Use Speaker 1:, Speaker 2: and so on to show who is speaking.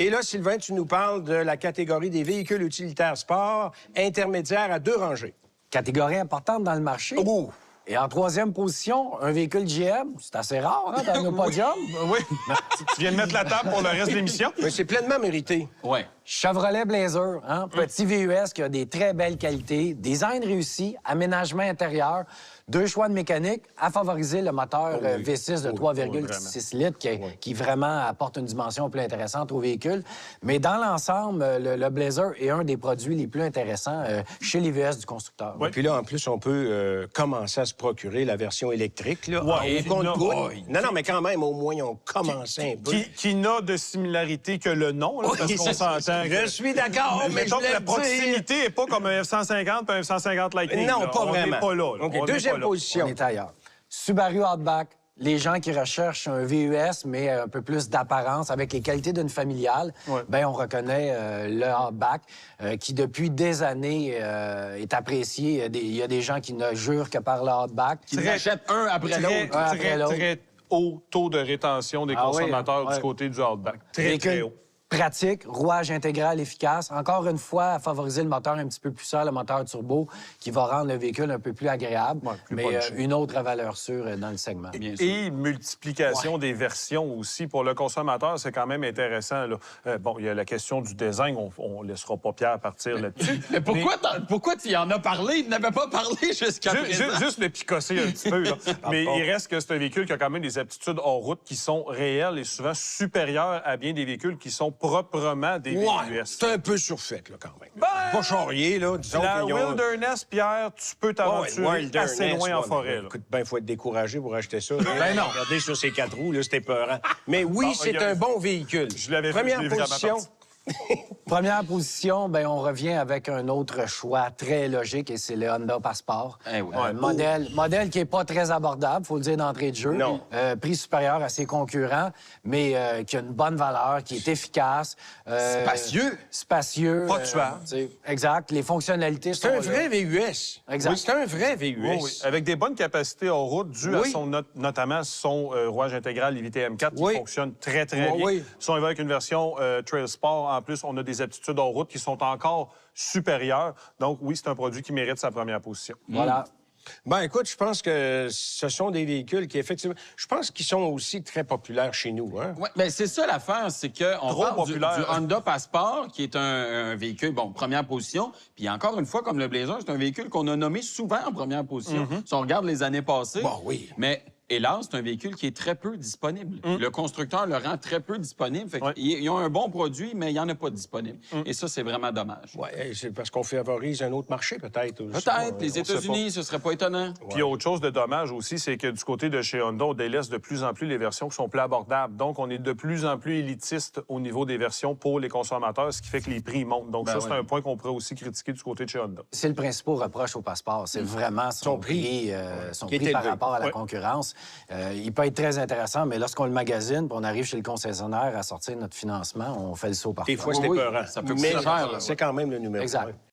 Speaker 1: Et là, Sylvain, tu nous parles de la catégorie des véhicules utilitaires sport intermédiaires à 2 rangées.
Speaker 2: Catégorie importante dans le marché.
Speaker 1: Oh!
Speaker 2: Et en 3e position, un véhicule GM. C'est assez rare, hein, dans nos podiums.
Speaker 3: Oui, tu viens de mettre la table pour le reste de l'émission.
Speaker 1: Mais c'est pleinement mérité.
Speaker 4: Oui.
Speaker 2: Chevrolet Blazer, hein, petit VUS qui a des très belles qualités, design réussi, aménagement intérieur, 2 choix de mécanique à favoriser le moteur V6 de 3,6 litres qui vraiment apporte une dimension plus intéressante au véhicule. Mais dans l'ensemble, le Blazer est un des produits les plus intéressants chez les VUS du constructeur.
Speaker 1: Et puis là, en plus, on peut commencer à se procurer la version électrique. Là,
Speaker 3: Ouais,
Speaker 1: au compte-gouttes. Non, mais quand même, au moins, on commençait un peu.
Speaker 3: Qui n'a de similarité que le nom, là, parce qu'on s'entend.
Speaker 1: Je suis d'accord, mais
Speaker 3: Mettons
Speaker 1: je
Speaker 3: que la
Speaker 1: voulais le dire.
Speaker 3: proximité n'est pas comme un F-150 et un F-150 Lightning.
Speaker 1: Non,
Speaker 3: là.
Speaker 1: pas vraiment.
Speaker 3: On n'est pas là.
Speaker 1: OK,
Speaker 3: On n'est
Speaker 1: deuxième
Speaker 3: pas là.
Speaker 1: position.
Speaker 2: On est ailleurs. Subaru Outback, les gens qui recherchent un VUS, mais un peu plus d'apparence, avec les qualités d'une familiale, bien, on reconnaît le Outback, qui depuis des années est apprécié. Il y a des gens qui ne jurent que par le Outback.
Speaker 4: Ils achètent un après l'autre.
Speaker 2: après l'autre.
Speaker 3: Très haut taux de rétention des consommateurs du côté du Outback. Très, très haut.
Speaker 2: Pratique, rouage intégral efficace. Encore une fois, à favoriser le moteur un petit peu plus puissant, le moteur turbo, qui va rendre le véhicule un peu plus agréable,
Speaker 3: plus
Speaker 2: mais
Speaker 3: punché.
Speaker 2: une autre valeur sûre dans le segment.
Speaker 4: Bien sûr.
Speaker 3: Et multiplication des versions aussi. Pour le consommateur, c'est quand même intéressant. Là. Bon, il y a la question du design. On ne laissera pas Pierre partir là-dessus.
Speaker 4: Mais pourquoi tu y en as parlé? Il n'avait pas parlé jusqu'à présent.
Speaker 3: Juste le picosser un petit peu. Là. Mais il reste que c'est un véhicule qui a quand même des aptitudes hors route qui sont réelles et souvent supérieures à bien des véhicules qui sont proprement des VUS.
Speaker 1: C'est un peu surfait, là, quand même. Pas charrier, là. Disons
Speaker 3: La
Speaker 1: qu'ils ont-
Speaker 3: Wilderness, Pierre, tu peux t'aventurer
Speaker 1: Wilderness,
Speaker 3: assez loin en
Speaker 1: ouais,
Speaker 3: forêt.
Speaker 1: mais
Speaker 3: là.
Speaker 1: Écoute, ben, il faut être découragé pour acheter ça.
Speaker 4: Ben non.
Speaker 1: Regardez sur ses 4 roues, là, c'était peurant. Mais oui,
Speaker 3: Bon,
Speaker 1: c'est
Speaker 3: il y a-
Speaker 1: un bon véhicule.
Speaker 3: Je l'avais vu,
Speaker 1: Première
Speaker 3: je l'ai vu à ma
Speaker 1: position.
Speaker 3: partie.
Speaker 2: Première position, ben on revient avec un autre choix très logique et c'est le Honda Passport.
Speaker 4: Eh oui.
Speaker 2: Modèle qui est pas très abordable, faut le dire d'entrée de jeu.
Speaker 1: Non.
Speaker 2: Prix supérieur à ses concurrents, mais qui a une bonne valeur, qui est efficace.
Speaker 4: Spacieux.
Speaker 2: Spacieux.
Speaker 1: Pas tuable.
Speaker 2: Exact. Les fonctionnalités sont
Speaker 1: C'est un
Speaker 2: là.
Speaker 1: vrai VUS.
Speaker 2: Exact.
Speaker 1: Oui, c'est un vrai VUS.
Speaker 3: Oui. Avec des bonnes capacités en route, dues à son notamment son rouage intégral Livité M4 qui fonctionne très, très bien.
Speaker 1: Oui.
Speaker 3: Si on y va avec une version Trail Sport, en plus, on a des aptitudes en route qui sont encore supérieures. Donc, oui, c'est un produit qui mérite sa première position.
Speaker 2: Voilà.
Speaker 1: Ben, écoute, je pense que ce sont des véhicules qui, effectivement, je pense qu'ils sont aussi très populaires chez nous. Hein?
Speaker 4: Ouais, ben c'est ça l'affaire, c'est qu'on
Speaker 3: Trop
Speaker 4: parle du
Speaker 3: populaire.
Speaker 4: Honda Passport, qui est un véhicule, bon, première position. Puis encore une fois, comme le Blazer, c'est un véhicule qu'on a nommé souvent en première position. Si on regarde les années passées.
Speaker 1: Bon, oui.
Speaker 4: Mais hélas, c'est un véhicule qui est très peu disponible. Le constructeur le rend très peu disponible. Fait ils ont un bon produit, mais il n'y en a pas de disponible. Et ça, c'est vraiment dommage.
Speaker 1: Oui, c'est parce qu'on favorise un autre marché, peut-être. aussi.
Speaker 4: Peut-être, les
Speaker 1: On sait
Speaker 4: États-Unis, ce serait pas étonnant.
Speaker 3: Puis il y a autre chose de dommage aussi, c'est que du côté de chez Honda, on délaisse de plus en plus les versions qui sont plus abordables. Donc, on est de plus en plus élitiste au niveau des versions pour les consommateurs, ce qui fait que les prix montent. Donc, c'est un point qu'on pourrait aussi critiquer du côté de chez Honda.
Speaker 2: C'est le principal reproche au Passeport. C'est vraiment son prix,
Speaker 1: qui est
Speaker 2: par
Speaker 1: élevé.
Speaker 2: rapport à la concurrence. Il peut être très intéressant, mais lorsqu'on le magasine, puis on arrive chez le concessionnaire à sortir notre financement, on fait le saut partout.
Speaker 1: Des fois, c'était peurant.
Speaker 4: ça peut
Speaker 1: Mais
Speaker 4: coûter cher, là.
Speaker 1: c'est quand même le numéro
Speaker 2: Exact.
Speaker 1: 1.